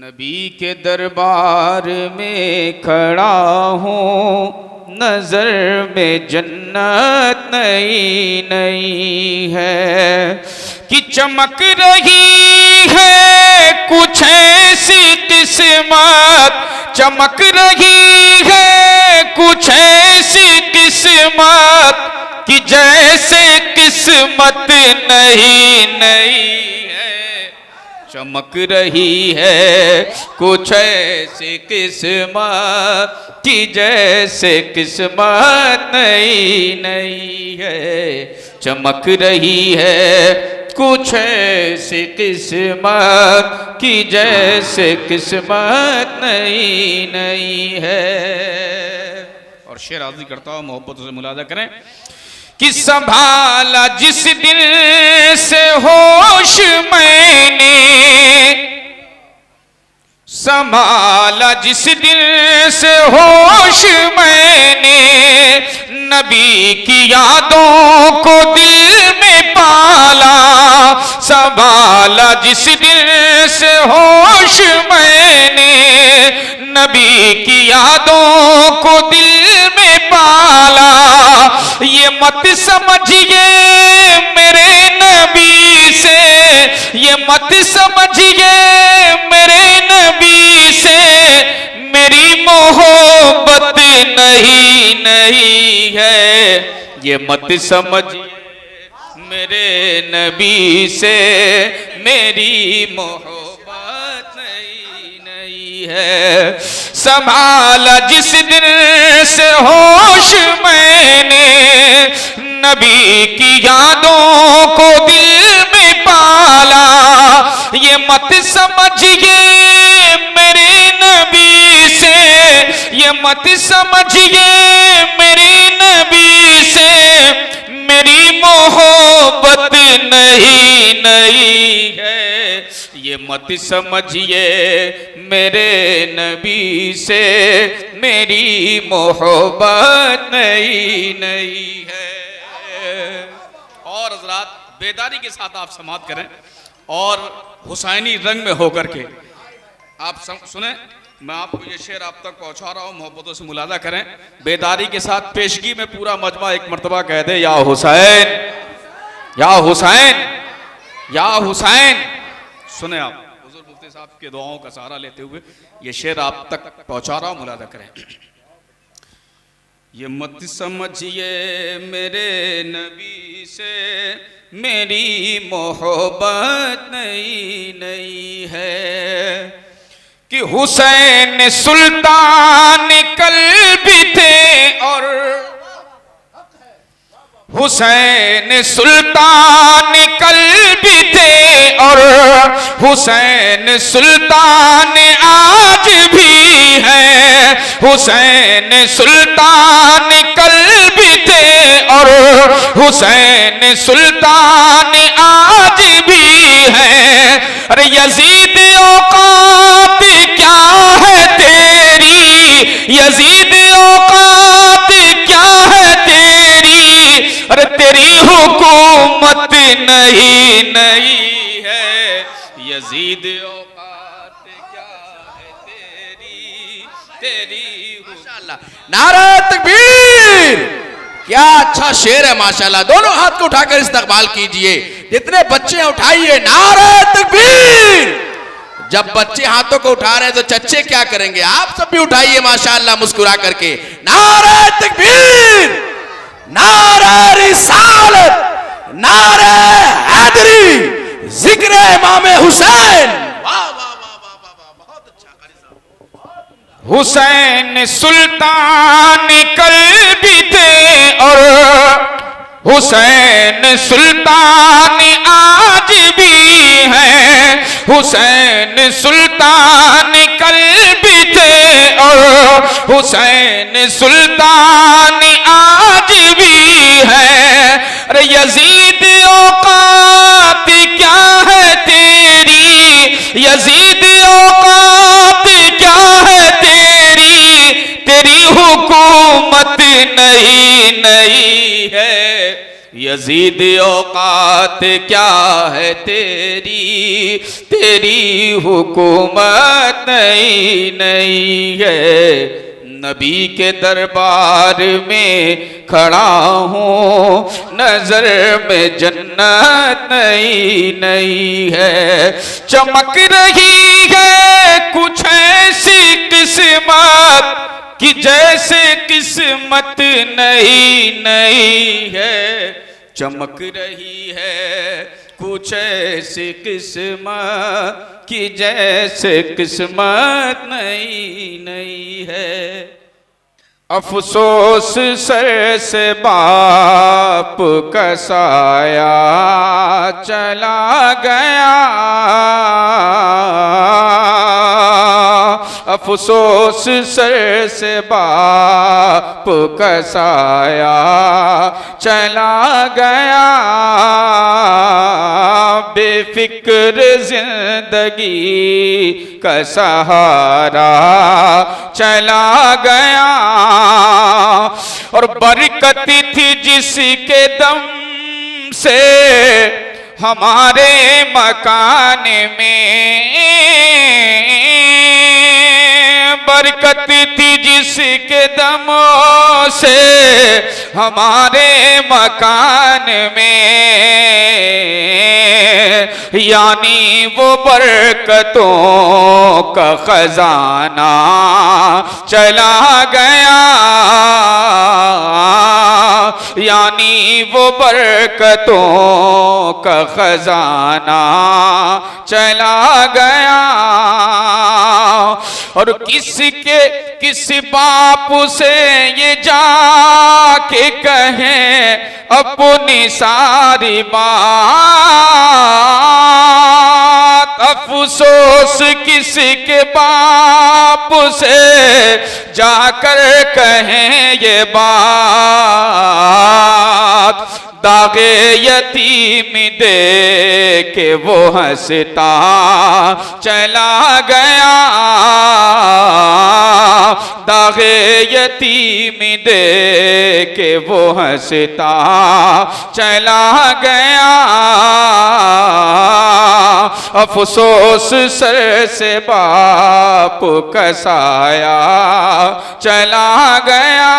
नबी के दरबार में खड़ा हूँ, नजर में जन्नत नई नई है कि चमक रही है कुछ ऐसी किस्मत, चमक रही है कुछ ऐसी किस्मत कि जैसे किस्मत नहीं नहीं है। चमक रही है कुछ ऐसी किस्मत कि जैसे किस्मत नहीं नहीं है। चमक रही है कुछ ऐसी किस्मत कि जैसे किस्मत नहीं नहीं है। और शेर आज़ी करता हूँ, मोहब्बत से मुलाजा करें कि संभाला जिस दिल से होश मैंने, संभाला जिस दिल से होश मैंने, नबी की यादों को दिल में पाला। संभाला जिस दिल से होश मैंने, नबी की यादों को दिल में पाला। ये मत समझिए मेरे नबी से, ये मत समझिए मेरे नबी से, मेरी मोहब्बत नहीं नहीं है। ये मत समझिए मेरे नबी से, मेरी मोहब्बत नहीं नहीं है। संभाला जिस दिन से होश मैंने, नबी की यादों को दिल में पाला। ये मत समझिए मेरे नबी से, ये मत समझिए मेरे नबी से, मेरी मोहब्बत नहीं नहीं है। ये मत समझिए मेरे नबी से, मेरी मोहब्बत नहीं नहीं है। और हज़रात बेदारी के साथ आप समाअत करें और हुसैनी रंग में होकर के आप सुने। मैं आपको ये शेर आप तक पहुंचा रहा हूं, मोहब्बतों से मुलाजा करें। बेदारी के साथ पेशगी में पूरा मजमा एक मर्तबा कह दे, या हुसैन या हुसैन या हुसैन। सुने आप हुजूर मुफ्ती साहब के दुआओं का सहारा लेते हुए ये शेर आप तक पहुंचा रहा हूं, मुलाजा करें। ये मत समझिए मेरे नबी से, मेरी मोहब्बत नहीं नहीं है कि हुसैन सुल्तान कल्बी थे और हुसैन सुल्तान कल्बी थे और हुसैन सुल्तान आज भी है। हुसैन सुल्तान कल्बी थे और हुसैन सुल्तान आज भी है। अरे यजीद औकात क्या है तेरी, यजीद औकात क्या है तेरी, अरे तेरी हुकूमत नहीं नहीं है। यजीद औकात क्या है तेरी, तेरी माशाअल्लाह। नारा तकबीर। क्या अच्छा शेर है माशाअल्लाह। दोनों हाथ को उठाकर इस्तकबाल कीजिए। जितने बच्चे उठाइए नारा तकबीर। जब बच्चे हाथों को उठा रहे हैं तो चच्चे क्या करेंगे? आप सब भी उठाइए माशाअल्लाह मुस्कुरा करके। नारा तकबीर, नारा रिसालत, नारा हैदरी, जिक्र इमाम हुसैन। वाह वाह वाह वाह वाह, बहुत अच्छा। हुसैन सुल्तान कल्बी थे और हुसैन सुल्तान आज भी है। हुसैन सुल्तान कल्बी थे और हुसैन सुल्तान आज भी है। अरे यजीद औकात क्या है तेरी, यजीद औकात क्या है तेरी, तेरी हुकूमत नहीं नहीं है। यजीद औकात क्या है तेरी, तेरी हुकूमत नहीं नहीं है। नबी के दरबार में खड़ा हूँ, नजर में जन्नत नहीं नहीं है। चमक रही है कुछ ऐसी किस्मत कि जैसे किस्मत नहीं नहीं है। चमक रही है कुछ ऐसी किस्मत कि जैसे किस्मत नहीं नहीं है। अफसोस सर से बाप का साया चला गया, अफसोस सर से बाप का साया चला गया। बेफिक्र जिंदगी का सहारा चला गया। और बरकत थी जिसके दम से हमारे मकान में, बरकत थी जिसके दमों से हमारे मकान में, यानी वो बरकतों का खजाना चला गया, यानी वो बरकतों का खजाना चला गया। और किस बाप से ये जाके कहें अपनी सारी बात, अफसोस किसके बाप से जाकर कहें ये बात। दागे यतीम दे के वो हंसता चला गया, दागे यतीम दे के वो हंसता चला गया। अफसोस सर से बाप का साया चला गया।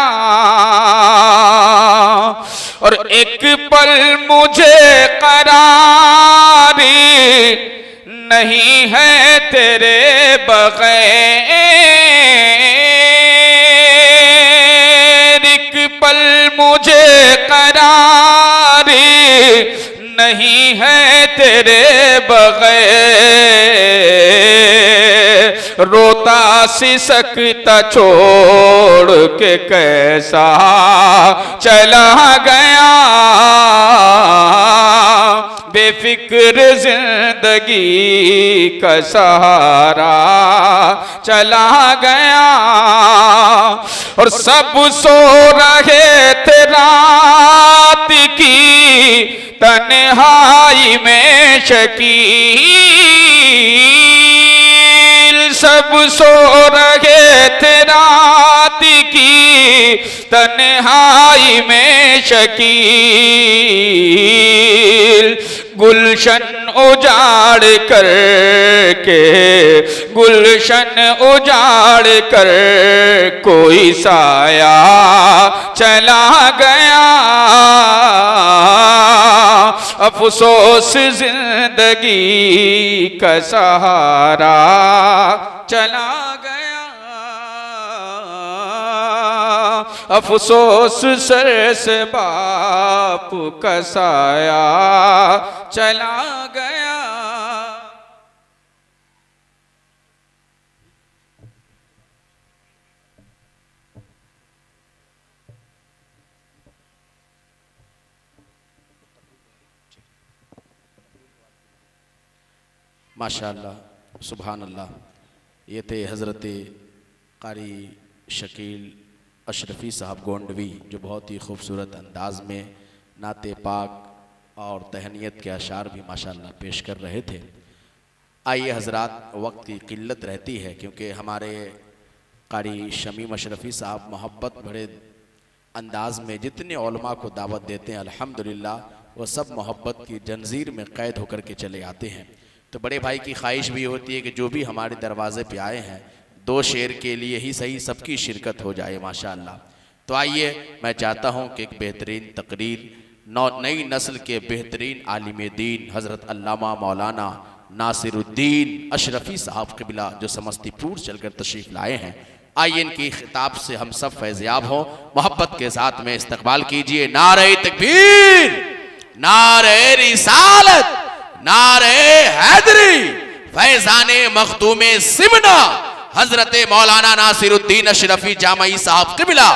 और एक पल मुझे करारी नहीं है तेरे बगैर, एक पल मुझे करारी नहीं है तेरे बगैर। रोता सिसकता छोड़ के कैसा चला गया, बेफिक्र जिंदगी का सहारा चला गया। और सब सो रहे थे रात की तन्हाई में शकील, सब सो रहे थे रात की तन्हाई में शकील। गुलशन उजाड़ कर के, गुलशन उजाड़ कर कोई साया चला गया। अफसोस जिंदगी का सहारा चला गया, अफसोस सर से बाप का साया चला गया। माशाअल्लाह, सुभान अल्लाह। ये थे हज़रत कारी शकील अशरफ़ी साहब गोंडवी, जो बहुत ही खूबसूरत अंदाज में नाते पाक और तहनीत के अशार भी माशाअल्लाह पेश कर रहे थे। आइए हज़रात, वक्त की किल्लत रहती है क्योंकि हमारे कारी शमीम अशरफ़ी साहब मोहब्बत भरे अंदाज में जितने उलमा को दावत देते हैं अल्हम्दुलिल्लाह वो सब मोहब्बत की जंजीर में कैद होकर के चले आते हैं। तो बड़े भाई की ख्वाहिश भी होती है कि जो भी हमारे दरवाजे पे आए हैं 2 शेर के लिए ही सही सबकी शिरकत हो जाए माशाअल्लाह। तो आइए मैं चाहता हूँ कि एक बेहतरीन तकरीर नई नस्ल के बेहतरीन आलिम दीन हज़रत अल्लामा मौलाना नासिरुद्दीन अशरफी साहब क़िबला जो समस्तीपुर चलकर तशरीफ़ लाए हैं, आइए इनकी खिताब से हम सब फैज़याब हों। मोहब्बत के साथ में इस्तकबाल कीजिए। नारे तकबीर, नारे रिसालत, नारे हैदरी, फैज़ाने मखदूमे सिमना हज़रत मौलाना नासिरुद्दीन अशरफी जामई साहब क़िबला